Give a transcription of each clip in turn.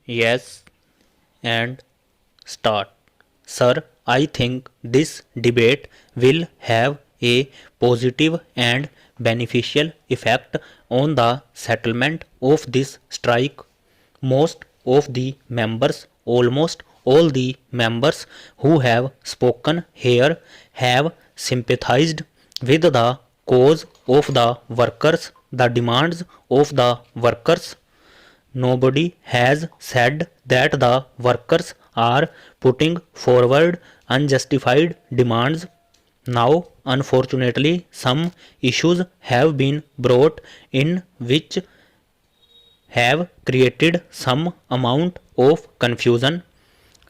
Yes, and start. Sir, I think this debate will have a positive and beneficial effect on the settlement of this strike. Most of the members, almost all the members who have spoken here, have sympathized with the cause of the workers, the demands of the workers. Nobody has said that the workers are putting forward unjustified demands. Now, unfortunately, some issues have been brought in which have created some amount of confusion.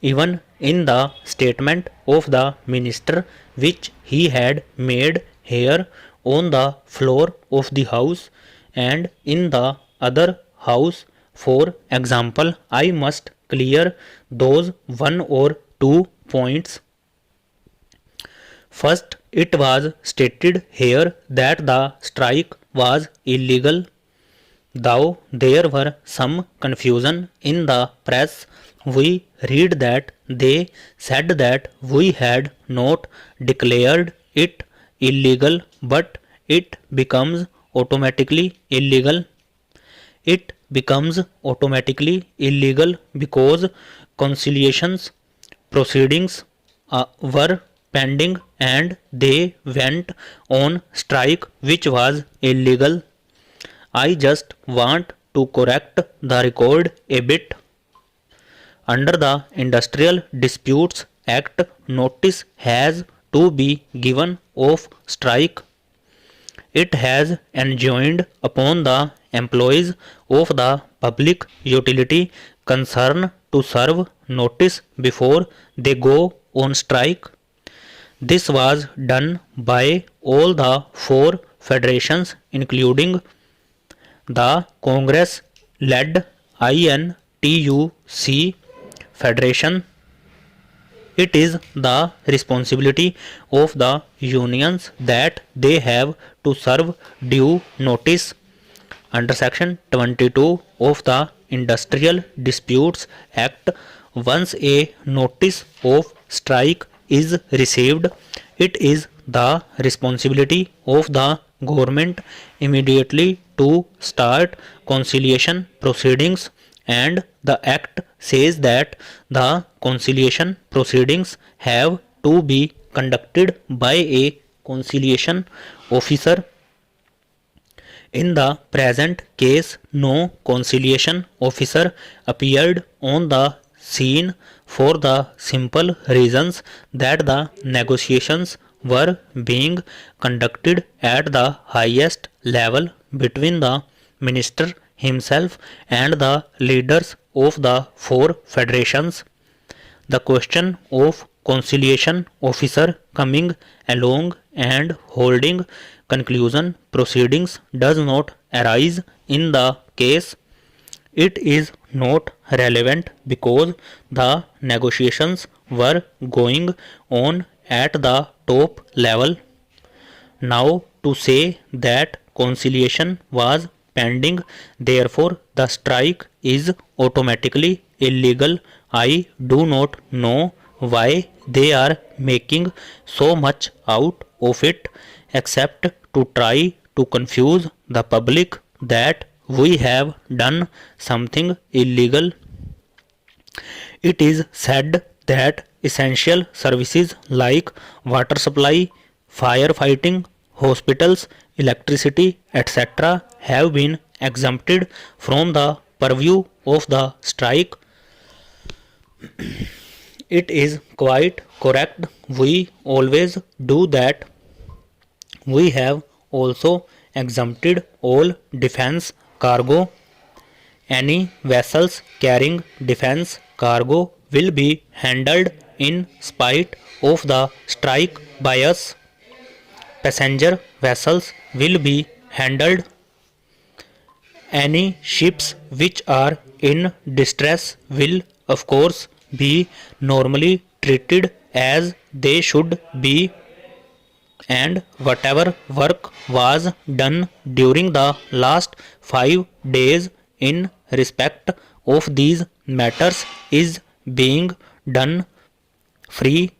Even in the statement of the minister, which he had made here on the floor of the house and in the other house, for example, I must clear those one or two points. First, it was stated here that the strike was illegal. Though there were some confusion in the press, we read that they said that we had not declared it illegal, but it becomes automatically illegal. It becomes automatically illegal because conciliations proceedings were pending and they went on strike, which was illegal. I just want to correct the record a bit. Under the Industrial Disputes Act, notice has to be given of strike. It has enjoined upon the employees of the public utility concern to serve notice before they go on strike. This was done by all the four federations, including the Congress led INTUC Federation. It is the responsibility of the unions that they have to serve due notice. Under Section 22 of the Industrial Disputes Act, once a notice of strike is received, it is the responsibility of the government immediately to start conciliation proceedings, and the Act says that the conciliation proceedings have to be conducted by a conciliation officer. In the present case, no conciliation officer appeared on the scene for the simple reasons that the negotiations were being conducted at the highest level between the minister himself and the leaders of the four federations. The question of conciliation officer coming along and holding conclusion proceedings does not arise in the case. It is not relevant because the negotiations were going on at the top level. Now, to say that conciliation was pending, therefore the strike is automatically illegal, I do not know why they are making so much out of it, except to try to confuse the public that we have done something illegal. It is said that essential services like water supply, firefighting, hospitals, electricity, etc. have been exempted from the purview of the strike. It is quite correct. We always do that. We have also exempted all defense cargo. Any vessels carrying defense cargo will be handled in spite of the strike by us. Passenger vessels will be handled. Any ships which are in distress will, of course, be normally treated as they should be, and whatever work was done during the last 5 days in respect of these matters is being done free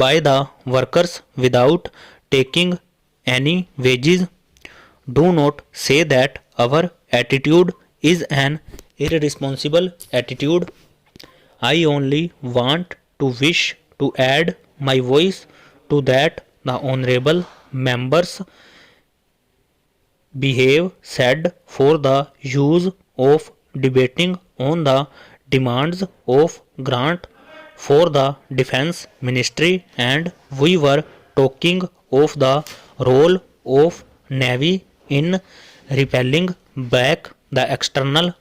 by the workers without taking any wages. Do not say that our attitude is an irresponsible attitude. I only want to wish to add my voice to that the honorable members behave said for the use of debating on the demands of grant for the defense ministry, and we were talking of the role of navy in repelling back the external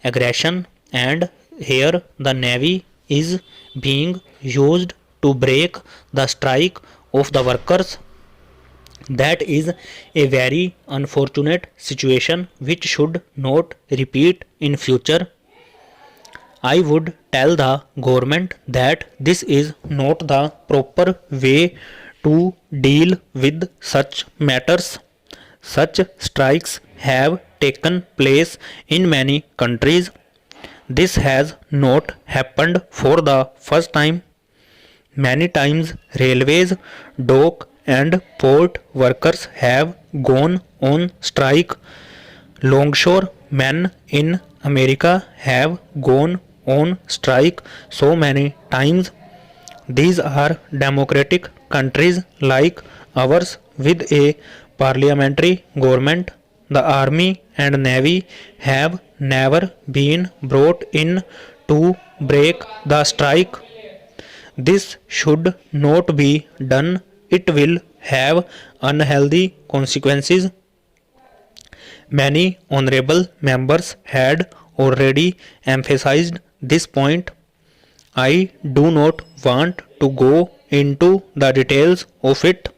aggression, and here the navy is being used to break the strike of the workers. That is a very unfortunate situation which should not repeat in future. I would tell the government that this is not the proper way to deal with such matters. Such strikes have taken place in many countries. This has not happened for the first time. Many times railways, dock and port workers have gone on strike. Longshore men in America have gone on strike so many times. These are democratic countries like ours with a parliamentary government. The army and navy have never been brought in to break the strike. This should not be done. It will have unhealthy consequences. Many honorable members had already emphasized this point. I do not want to go into the details of it.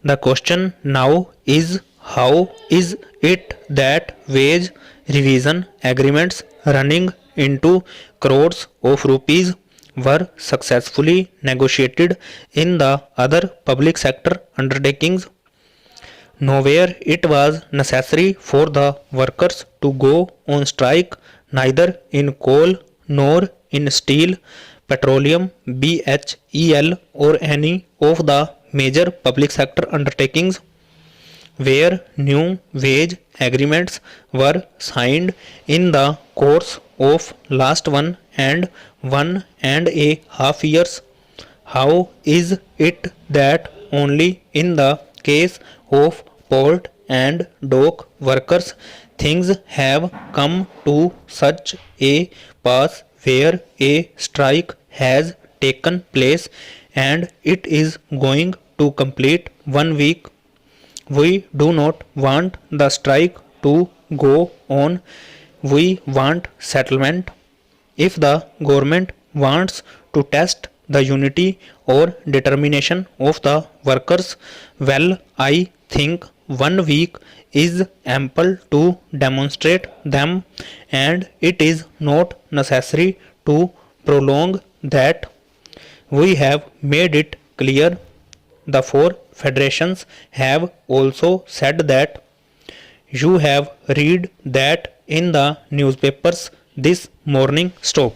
The question now is, how is it that wage revision agreements running into crores of rupees were successfully negotiated in the other public sector undertakings? Nowhere it was necessary for the workers to go on strike, neither in coal nor in steel, petroleum, BHEL, or any of the major public sector undertakings where new wage agreements were signed in the course of last 1.5 years. How is it that only in the case of port and dock workers things have come to such a pass where a strike has taken place and it is going to complete 1 week? We do not want the strike to go on. We want settlement. If the government wants to test the unity or determination of the workers, well, I think 1 week is ample to demonstrate them, and it is not necessary to prolong that. We have made it clear. The four federations have also said that. You have read that in the newspapers this morning. Stop.